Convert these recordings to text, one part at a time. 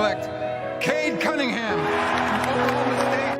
select Cade Cunningham, Oklahoma State.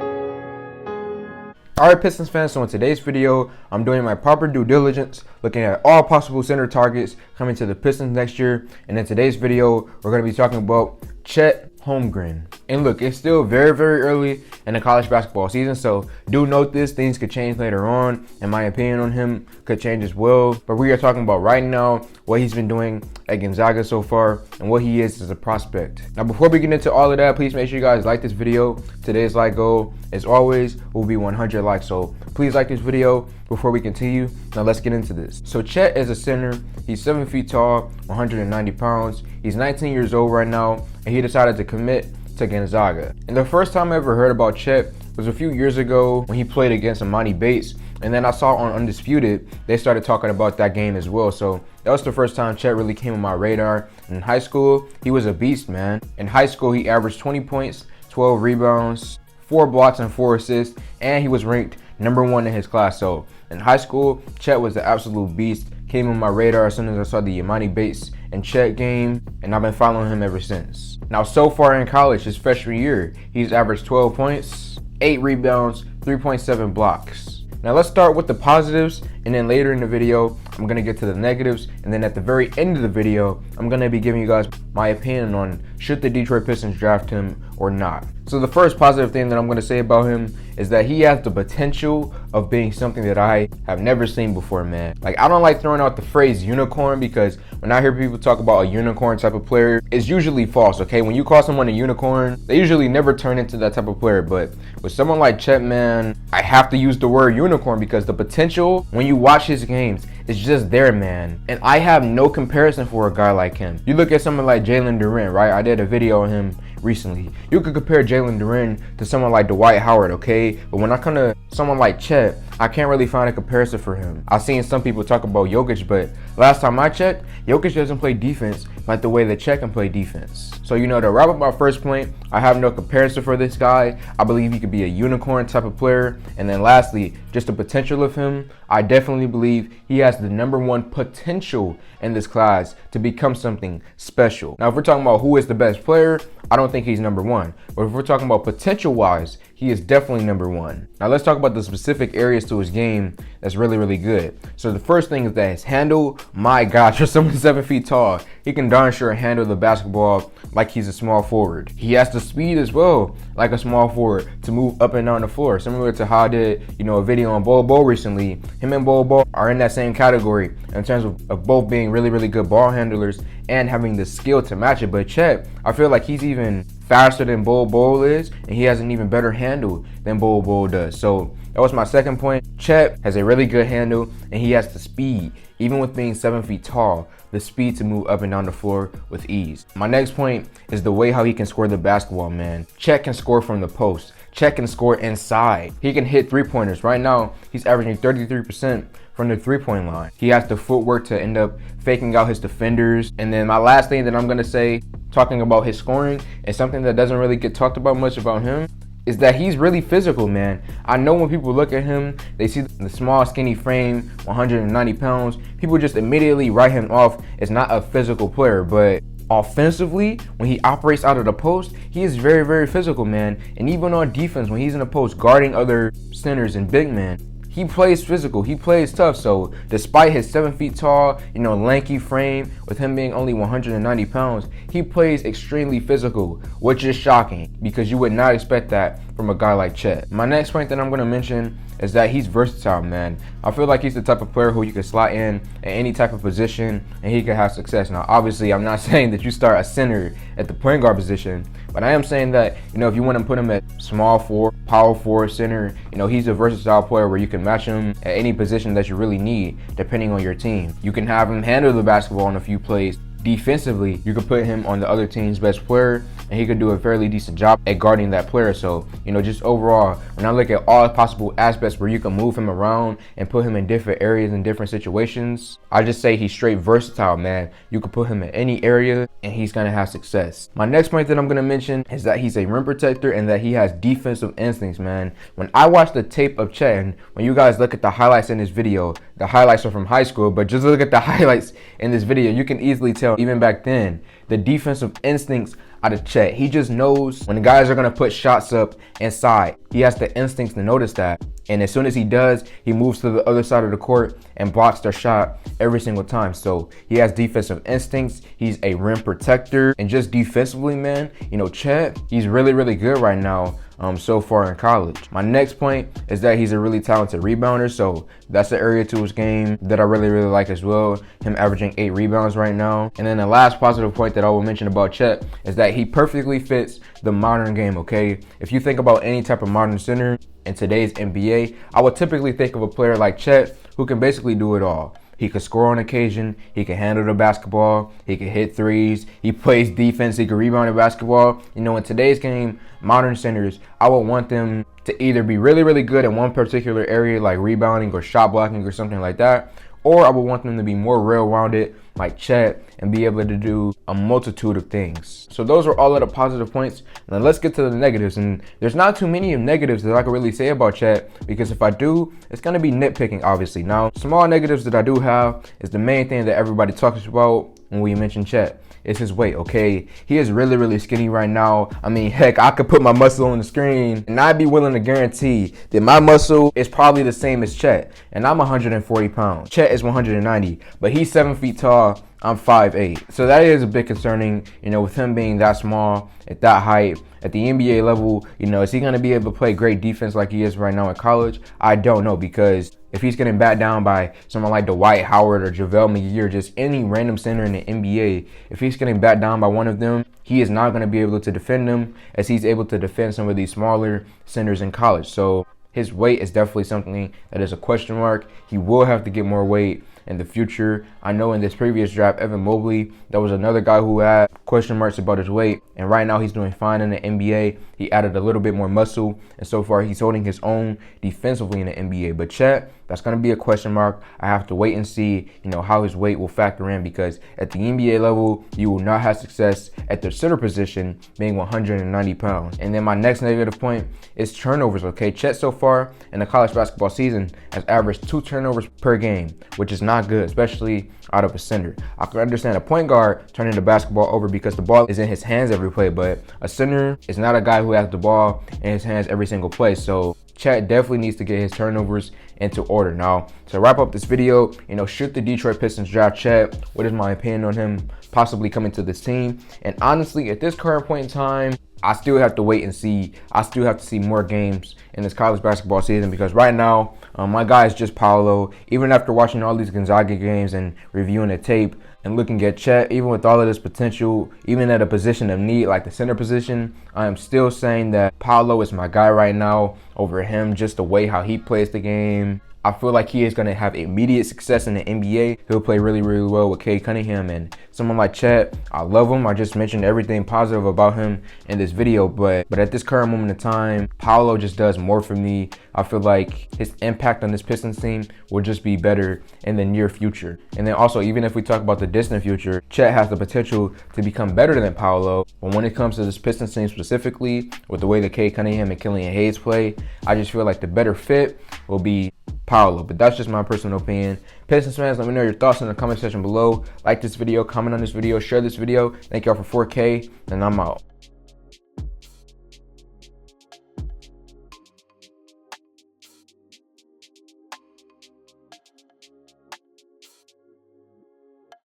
Alright Pistons fans, so in today's video, I'm doing my proper due diligence, looking at all possible center targets coming to the Pistons next year. And in today's video, we're going to be talking about Chet Holmgren. And look, it's still very, very early in the college basketball season, so do note this, things could change later on, and my opinion on him could change as well. But we are talking about right now what he's been doing at Gonzaga so far and what he is as a prospect. Now, before we get into all of that, please make sure you guys like this video. Today's like goal, as always, will be 100 likes, so please like this video before we continue. Now let's get into this. So Chet is a center. He's 7 feet tall, 190 pounds. He's 19 years old right now, and he decided to commit to Gonzaga. And the first time I ever heard about Chet was a few years ago when he played against Imani Bates. And then I saw on Undisputed, they started talking about that game as well. So that was the first time Chet really came on my radar. In high school, he was a beast, man. In high school, he averaged 20 points, 12 rebounds, 4 blocks and 4 assists, and he was ranked #1 in his class. So in high school, Chet was the absolute beast. Came on my radar as soon as I saw the Imani Bates and Chet game, and I've been following him ever since. Now, so far in college, his freshman year, he's averaged 12 points, 8 rebounds, 3.7 blocks. Now let's start with the positives, and then later in the video, I'm gonna get to the negatives, and then at the very end of the video, I'm gonna be giving you guys my opinion on should the Detroit Pistons draft him or not. So the first positive thing that I'm gonna say about him is that he has the potential of being something that I have never seen before, man. Like, I don't like throwing out the phrase unicorn, because when I hear people talk about a unicorn type of player, it's usually false, okay? When you call someone a unicorn, they usually never turn into that type of player. But with someone like Chet, man, I have to use the word unicorn because the potential, when you watch his games, is just there, man. And I have no comparison for a guy like him. You look at someone like Jalen Duren, right? I did a video on him recently. You could compare Jalen Duren to someone like Dwight Howard, okay? But when I come to someone like Chet, I can't really find a comparison for him. I've seen some people talk about Jokic, but last time I checked, Jokic doesn't play defense like the way that Chet can play defense. So, you know, to wrap up my first point, I have no comparison for this guy. I believe he could be a unicorn type of player. And then lastly, just the potential of him, I definitely believe he has the #1 potential in this class to become something special. Now, if we're talking about who is the best player, I don't think he's #1. But if we're talking about potential-wise, he is definitely #1. Now, let's talk about the specific areas to his game that's really, really good. So the first thing is that his handle, my gosh, for someone 7 feet tall, he can darn sure handle the basketball like he's a small forward. He has the speed as well, like a small forward, to move up and down the floor, similar to how I did, you know, a video on Bol Bol recently. Him and Bol Bol are in that same category in terms of both being really, really good ball handlers and having the skill to match it. But Chet, I feel like he's even faster than Bol Bol is, and he has an even better handle than Bol Bol does. So that was my second point. Chet has a really good handle, and he has the speed, even with being 7 feet tall, the speed to move up and down the floor with ease. My next point is the way how he can score the basketball, man. Chet can score from the post. Chet can score inside. He can hit three-pointers. Right now, he's averaging 33% from the three-point line. He has the footwork to end up faking out his defenders. And then my last thing that I'm gonna say, talking about his scoring, and something that doesn't really get talked about much about him, is that he's really physical, man. I know when people look at him, they see the small, skinny frame, 190 pounds. People just immediately write him off as not a physical player. But offensively, when he operates out of the post, he is very, very physical, man. And even on defense, when he's in the post guarding other centers and big men, he plays physical, he plays tough. So despite his 7 feet tall, you know, lanky frame, with him being only 190 pounds, he plays extremely physical, which is shocking because you would not expect that from a guy like Chet. My next point that I'm going to mention is that he's versatile, man. I feel like he's the type of player who you can slot in at any type of position and he can have success. Now, obviously, I'm not saying that you start a center at the point guard position, but I am saying that, you know, if you want to put him at small forward, power forward, center, you know, he's a versatile player where you can match him at any position that you really need, depending on your team. You can have him handle the basketball in a few plays. Defensively, you could put him on the other team's best player, and he could do a fairly decent job at guarding that player. So, you know, just overall, when I look at all possible aspects where you can move him around and put him in different areas and different situations, I just say he's straight versatile, man. You could put him in any area and he's gonna have success. My next point that I'm gonna mention is that he's a rim protector and that he has defensive instincts, man. When I watch the tape of Chet, and when you guys look at the highlights in this video, the highlights are from high school, but just look at the highlights in this video, you can easily tell, even back then, the defensive instincts out of Chet. He just knows when the guys are going to put shots up inside. He has the instincts to notice that. And as soon as he does, he moves to the other side of the court and blocks their shot every single time. So he has defensive instincts. He's a rim protector. And just defensively, man, Chet, he's really, really good right now. So far in college. My next point is that he's a really talented rebounder, so that's the area to his game that I really, really like as well. Him averaging 8 rebounds right now. And then the last positive point that I will mention about Chet is that he perfectly fits the modern game, okay? If you think about any type of modern center in today's NBA, I would typically think of a player like Chet who can basically do it all. He can score on occasion. He can handle the basketball. He can hit threes. He plays defense. He can rebound the basketball. In today's game, modern centers, I would want them to either be really, really good in one particular area, like rebounding or shot blocking or something like that, or I would want them to be more well-rounded like Chet and be able to do a multitude of things. So those are all of the positive points. Now let's get to the negatives. And there's not too many negatives that I can really say about Chet, because if I do, it's going to be nitpicking, obviously. Now, small negatives that I do have is the main thing that everybody talks about when we mention Chet. It's his weight, okay? He is really, really skinny right now. I mean, heck, I could put my muscle on the screen and I'd be willing to guarantee that my muscle is probably the same as Chet. And I'm 140 pounds. Chet is 190, but he's 7 feet tall. I'm 5'8". So that is a bit concerning, with him being that small at that height. At the NBA level, is he going to be able to play great defense like he is right now in college? I don't know, because if he's getting backed down by someone like Dwight Howard or JaVale McGee or just any random center in the NBA, if he's getting backed down by one of them, he is not going to be able to defend them as he's able to defend some of these smaller centers in college. So his weight is definitely something that is a question mark. He will have to get more weight in the future. I know in this previous draft, Evan Mobley, that was another guy who had question marks about his weight, and right now he's doing fine in the NBA. He added a little bit more muscle, and so far he's holding his own defensively in the NBA. But Chet, that's going to be a question mark. I have to wait and see, how his weight will factor in, because at the NBA level, you will not have success at the center position being 190 pounds. And then my next negative point is turnovers, okay? Chet so far in the college basketball season has averaged 2 turnovers per game, which is not good, especially out of a center. I can understand a point guard turning the basketball over because the ball is in his hands every play, but a center is not a guy who has the ball in his hands every single play. So Chet definitely needs to get his turnovers into order. Now, to wrap up this video, should the Detroit Pistons draft Chet? What is my opinion on him possibly coming to this team? And honestly, at this current point in time, I still have to wait and see. I still have to see more games in this college basketball season, because right now, my guy is just Paolo. Even after watching all these Gonzaga games and reviewing the tape and looking at Chet, even with all of this potential, even at a position of need like the center position, I am still saying that Paolo is my guy right now over him, just the way how he plays the game. I feel like he is going to have immediate success in the NBA. He'll play really, really well with Cade Cunningham. And someone like Chet, I love him. I just mentioned everything positive about him in this video. But at this current moment in time, Paolo just does more for me. I feel like his impact on this Pistons team will just be better in the near future. And then also, even if we talk about the distant future, Chet has the potential to become better than Paolo. But when it comes to this Pistons team specifically, with the way that Cade Cunningham and Killian Hayes play, I just feel like the better fit will be Paolo. But that's just my personal opinion. Pistons fans, let me know your thoughts in the comment section below. Like this video, comment on this video, share this video. Thank y'all for 4K, and I'm out.